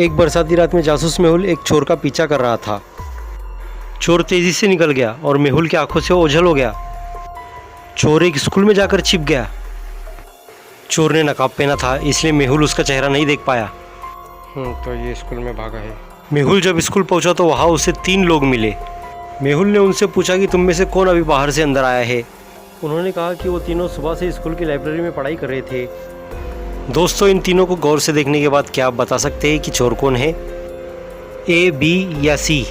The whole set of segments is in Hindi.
एक बरसाती रात में जासूस मेहुल एक चोर का पीछा कर रहा था। चोर तेजी से निकल गया और मेहुल की आंखों से ओझल हो गया। चोर एक स्कूल में जाकर छिप गया। चोर ने नकाब पहना था, इसलिए मेहुल उसका चेहरा नहीं देख पाया। तो ये स्कूल में भागा है। मेहुल जब स्कूल पहुंचा तो वहाँ उसे 3 लोग मिले। मेहुल ने उनसे पूछा कि तुम में से कौन अभी बाहर से अंदर आया है। उन्होंने कहा कि वो तीनों सुबह से स्कूल की लाइब्रेरी में पढ़ाई कर रहे थे। दोस्तों, इन तीनों को गौर से देखने के बाद क्या आप बता सकते हैं कि चोर कौन है? ए, बी या सी?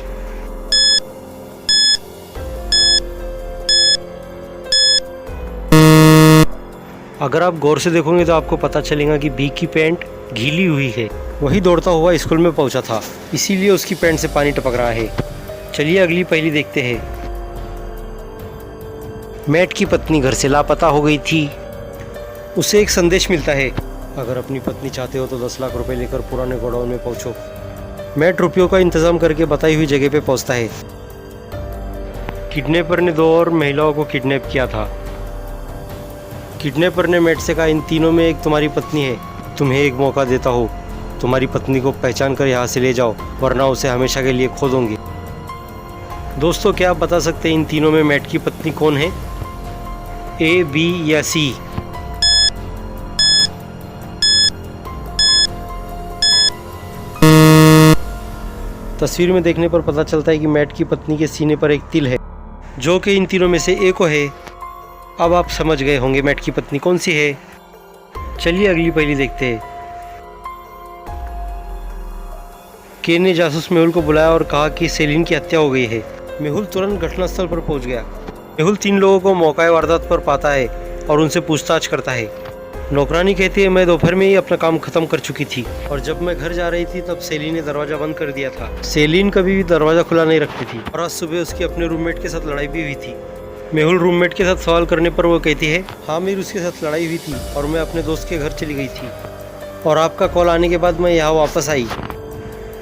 अगर आप गौर से देखोगे तो आपको पता चलेगा कि बी की पैंट गीली हुई है। वही दौड़ता हुआ स्कूल में पहुंचा था, इसीलिए उसकी पैंट से पानी टपक रहा है। चलिए अगली पहेली देखते हैं। मैट की पत्नी घर से लापता हो गई थी। उसे एक संदेश मिलता है, अगर अपनी पत्नी चाहते हो तो 10 लाख रुपए लेकर पुराने गोडाउन में पहुंचो। मैट रुपयों का इंतजाम करके बताई हुई जगह पे पहुंचता है। किडनैपर ने 2 और महिलाओं को किडनैप किया था। किडनैपर ने मैट से कहा, इन तीनों में एक तुम्हारी पत्नी है, तुम्हें एक मौका देता हो, तुम्हारी पत्नी को पहचान कर यहाँ से ले जाओ, वरना उसे हमेशा के लिए खो दूंगी। दोस्तों, क्या आप बता सकते हैं इन तीनों में मैट की पत्नी कौन है? ए, बी या सी? तस्वीर में देखने पर पता चलता है कि मैट की पत्नी के सीने पर एक तिल है, जो कि इन तीनों में से एक को है। अब आप समझ गए होंगे मैट की पत्नी कौन सी है। चलिए अगली पहेली देखते हैं। केन ने जासूस मेहुल को बुलाया और कहा कि सेलिन की हत्या हो गई है। मेहुल तुरंत घटनास्थल पर पहुंच गया। मेहुल 3 लोगों को मौका वारदात पर पाता है और उनसे पूछताछ करता है। नौकरानी कहती है, मैं दोपहर में ही अपना काम खत्म कर चुकी थी और जब मैं घर जा रही थी तब सेलिन ने दरवाजा बंद कर दिया था। सेलिन कभी भी दरवाजा खुला नहीं रखती थी और आज सुबह उसकी अपने रूममेट के साथ लड़ाई भी हुई थी। मेहुल रूममेट के साथ सवाल करने पर वो कहती है, हाँ मेरी उसके साथ लड़ाई हुई थी और मैं अपने दोस्त के घर चली गई थी और आपका कॉल आने के बाद मैं यहाँ वापस आई।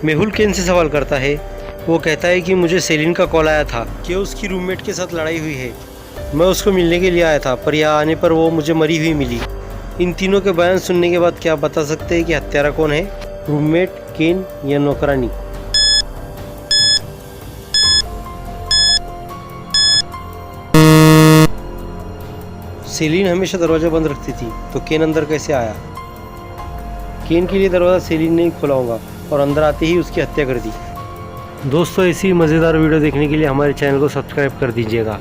मेहुल केन से सवाल करता है। वो कहता है कि मुझे सेलिन का कॉल आया था कि उसकी रूममेट के साथ लड़ाई हुई है। मैं उसको मिलने के लिए आया था, पर यहाँ आने पर वो मुझे मरी हुई मिली। इन तीनों के बयान सुनने के बाद क्या आप बता सकते हैं कि हत्यारा कौन है? रूममेट, केन या नौकरानी? सेलिन हमेशा दरवाजा बंद रखती थी, तो केन अंदर कैसे आया? केन के लिए दरवाज़ा सेलिन ने ही खोला होगा और अंदर आते ही उसकी हत्या कर दी। दोस्तों, ऐसी मज़ेदार वीडियो देखने के लिए हमारे चैनल को सब्सक्राइब कर दीजिएगा।